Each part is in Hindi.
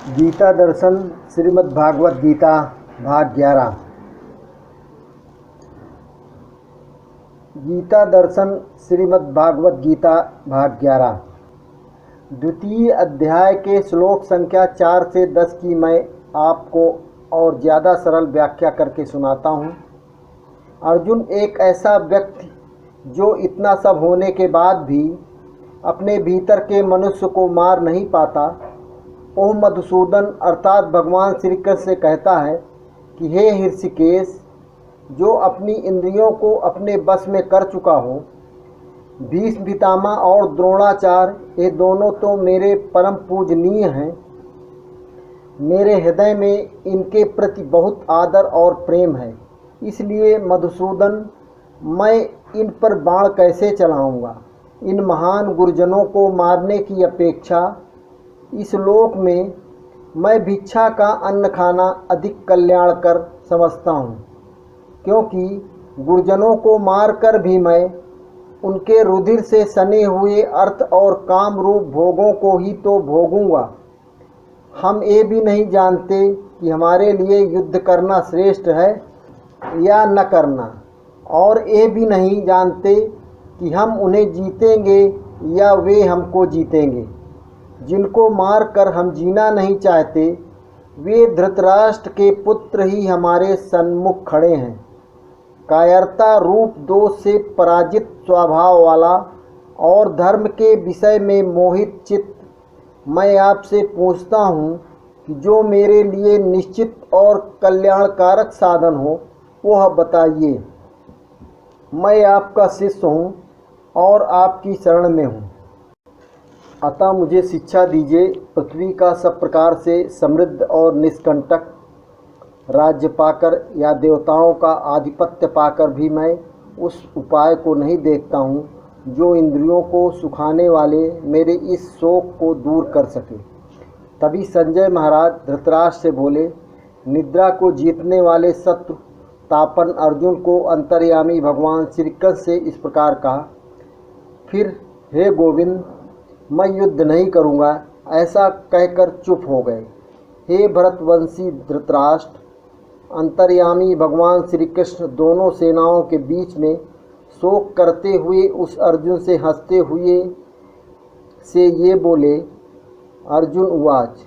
गीता दर्शन श्रीमद् भागवत गीता भाग 11। गीता दर्शन श्रीमद् भागवत गीता भाग 11। द्वितीय अध्याय के श्लोक संख्या 4 से 10 की मैं आपको और ज़्यादा सरल व्याख्या करके सुनाता हूँ। अर्जुन, एक ऐसा व्यक्ति जो इतना सब होने के बाद भी अपने भीतर के मनुष्य को मार नहीं पाता, ओह मधुसूदन अर्थात भगवान श्री कृष्ण से कहता है कि हे हृषिकेश, जो अपनी इंद्रियों को अपने बस में कर चुका हो, भीष्म पितामह और द्रोणाचार्य ये दोनों तो मेरे परम पूजनीय हैं। मेरे हृदय में इनके प्रति बहुत आदर और प्रेम है। इसलिए मधुसूदन, मैं इन पर बाण कैसे चलाऊंगा। इन महान गुरुजनों को मारने की अपेक्षा इस लोक में मैं भिक्षा का अन्न खाना अधिक कल्याणकर समझता हूँ, क्योंकि गुरुजनों को मारकर भी मैं उनके रुधिर से सने हुए अर्थ और काम रूप भोगों को ही तो भोगूंगा। हम ये भी नहीं जानते कि हमारे लिए युद्ध करना श्रेष्ठ है या न करना, और ये भी नहीं जानते कि हम उन्हें जीतेंगे या वे हमको जीतेंगे। जिनको मार कर हम जीना नहीं चाहते, वे धृतराष्ट्र के पुत्र ही हमारे सन्मुख खड़े हैं। कायरता रूप दोष से पराजित स्वभाव वाला और धर्म के विषय में मोहित चित्त, मैं आपसे पूछता हूँ कि जो मेरे लिए निश्चित और कल्याणकारक साधन हो वह बताइए। मैं आपका शिष्य हूँ और आपकी शरण में हूँ, अतः मुझे शिक्षा दीजिए। पृथ्वी का सब प्रकार से समृद्ध और निष्कंटक राज्य पाकर या देवताओं का आधिपत्य पाकर भी मैं उस उपाय को नहीं देखता हूँ जो इंद्रियों को सुखाने वाले मेरे इस शोक को दूर कर सके। तभी संजय महाराज धृतराष्ट्र से बोले, निद्रा को जीतने वाले शत्रु तापन अर्जुन को अंतर्यामी भगवान श्री कृष्ण से इस प्रकार कहा। फिर, हे गोविंद, मैं युद्ध नहीं करूँगा, ऐसा कहकर चुप हो गए। हे भरतवंशी धृतराष्ट्र, अंतर्यामी भगवान श्री कृष्ण दोनों सेनाओं के बीच में शोक करते हुए उस अर्जुन से हंसते हुए से ये बोले। अर्जुन उवाच,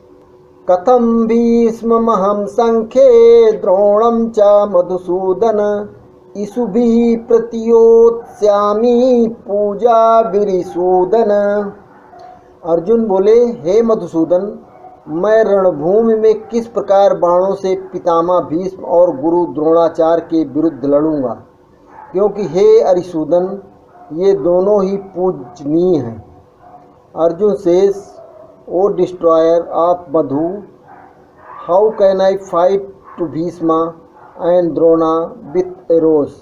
कथम भीष्ममहं संख्ये द्रोणं च मधुसूदन इषुभिः प्रतियोत्स्यामि पूजा विरिसूदन। अर्जुन बोले, हे मधुसूदन, मैं रणभूमि में किस प्रकार बाणों से पितामह भीष्म और गुरु द्रोणाचार्य के विरुद्ध लड़ूंगा, क्योंकि हे अरिसूदन, ये दोनों ही पूजनीय हैं। Arjun says, O destroyer of Madhu, how can I fight to Bhishma and Drona with arrows,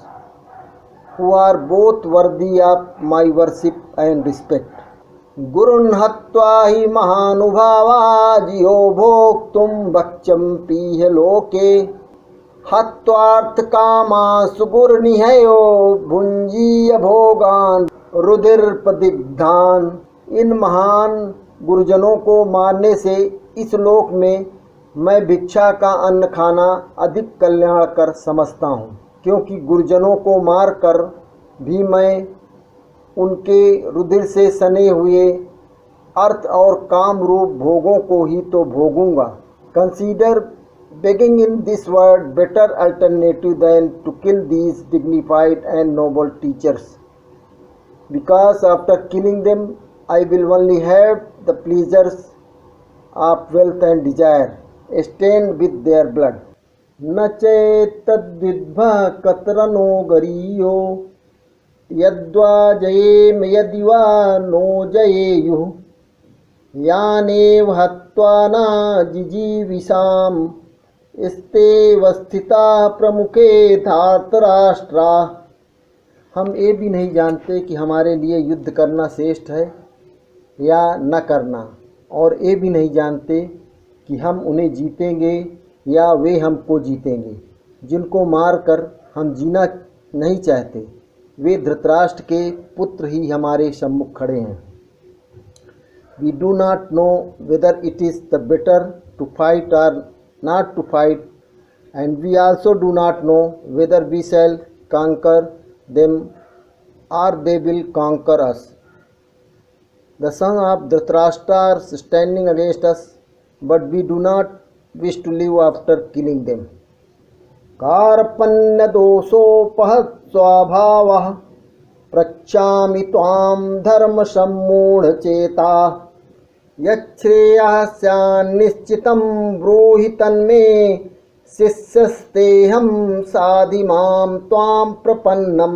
who are both worthy of my worship and respect. गुरुन् हत्वा हि महानुभावा जियो भोक्तुं भक्ष्यं पीह लोके, हत्वार्थ कामा सुगुर्निहयो भुंजीय भोगान रुधिरपदिग्धान। इन महान गुरुजनों को मारने से इस लोक में मैं भिक्षा का अन्न खाना अधिक कल्याणकर समझता हूँ, क्योंकि गुरुजनों को मारकर भी मैं उनके रुधिर से सने हुए अर्थ और काम रूप भोगों को ही तो भोगूंगा। Consider begging in this world better alternative than to kill these dignified and noble teachers, because after killing them I will only have the pleasures of wealth and desire stained with their blood. न चेत्तद्विद्भा कतरनो गरीयो यद्वा जयेम यदि वा नो जयेयुः, यानेव हत्वा न जिजीविषाम स्तेव स्थिता प्रमुखे धार्तराष्ट्रा। हम ये भी नहीं जानते कि हमारे लिए युद्ध करना श्रेष्ठ है या न करना, और ये भी नहीं जानते कि हम उन्हें जीतेंगे या वे हमको जीतेंगे। जिनको मारकर हम जीना नहीं चाहते, वे धृतराष्ट्र के पुत्र ही हमारे सम्मुख खड़े हैं। We do not know whether it is the better to fight or not to fight, and we also do not know whether we shall conquer them or they will conquer us. The son of Dhritarashtra are standing against us, but we do not wish to live after killing them. कार्पण्य दोषोपहत स्वभावः पृच्छामि त्वां धर्म सम्मूढ़ चेता यच्छ्रेयः स्यान्निश्चितं ब्रूहि तन्मे शिष्यस्तेहं साधि मां त्वां प्रपन्नम।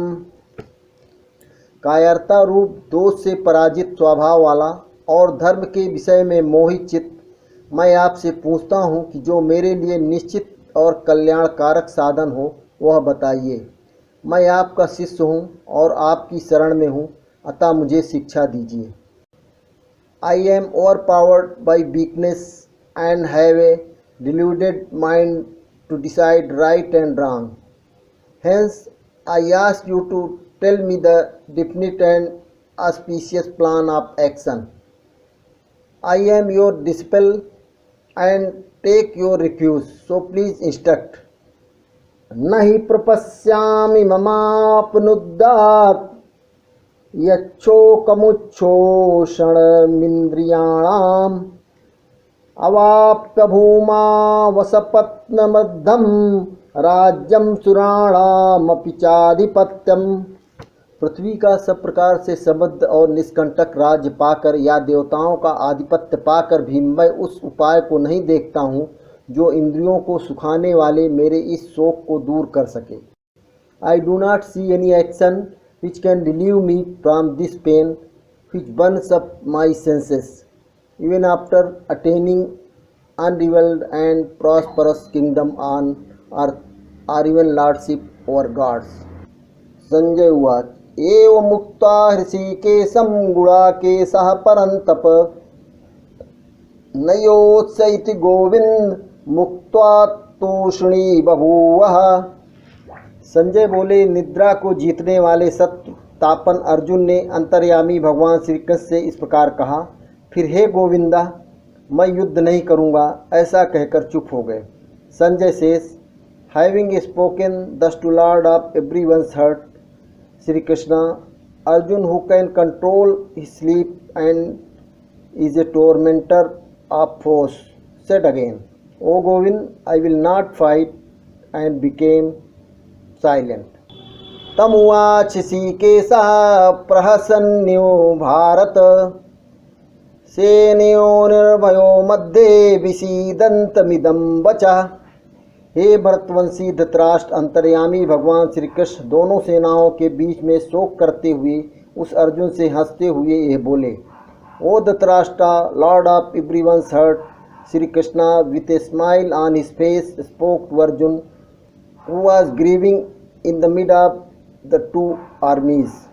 कायरता रूप दोष से पराजित स्वभाव वाला और धर्म के विषय में मोहित चित्त, मैं आपसे पूछता हूँ कि जो मेरे लिए निश्चित और कल्याणकारक साधन हो वह बताइए। मैं आपका शिष्य हूँ और आपकी शरण में हूँ, अतः मुझे शिक्षा दीजिए। I am over powered by weakness and have a deluded mind to decide right and wrong. Hence, I ask you to tell me the definite and auspicious plan of action. I am your disciple and take your refuge, so please instruct. Nahi prapassyami mamapnuddat यच्छोकमुच्छोषणमिन्द्रियाणाम् अवाप्य भूमा वसपत्नमद्धं राज्यं सुराणामपि चाधिपत्यम। पृथ्वी का सब प्रकार से समृद्ध और निष्कंटक राज्य पाकर या देवताओं का आधिपत्य पाकर भी मैं उस उपाय को नहीं देखता हूँ जो इंद्रियों को सुखाने वाले मेरे इस शोक को दूर कर सके। I do not see any action which can relieve me from this pain which burns up my senses, even after attaining unrivaled and prosperous kingdom on earth or even lordship over gods. Sanjay उवाच एव मुक्ता हृषीकेशं गुडाकेशः परन्तप नयोत्स इति गोविंद मुक्त्वा तूष्णी बभूवः। संजय बोले, निद्रा को जीतने वाले सत्य तापन अर्जुन ने अंतर्यामी भगवान श्री कृष्ण से इस प्रकार कहा। फिर हे गोविंदा, मैं युद्ध नहीं करूँगा, ऐसा कहकर चुप हो गए। Sanjay says, having spoken thus to lord of everyone's heart Shri Krishna, Arjun who can control his sleep and is a tormentor of foes said again, O Govind, I will not fight and became silent. तमुवाच ऋषिकेशः प्रहसन्यो भारत सेनयो निर्भयो मध्ये विषीदन्तमिदं वचः। हे भरतवंशी धृतराष्ट्र, अंतर्यामी भगवान श्री कृष्ण दोनों सेनाओं के बीच में शोक करते हुए उस अर्जुन से हंसते हुए यह बोले, O Dhritarashtra, lord of everyone's heart, Shri Krishna with a smile on his face spoke to Arjun who was grieving in the mid of the two armies.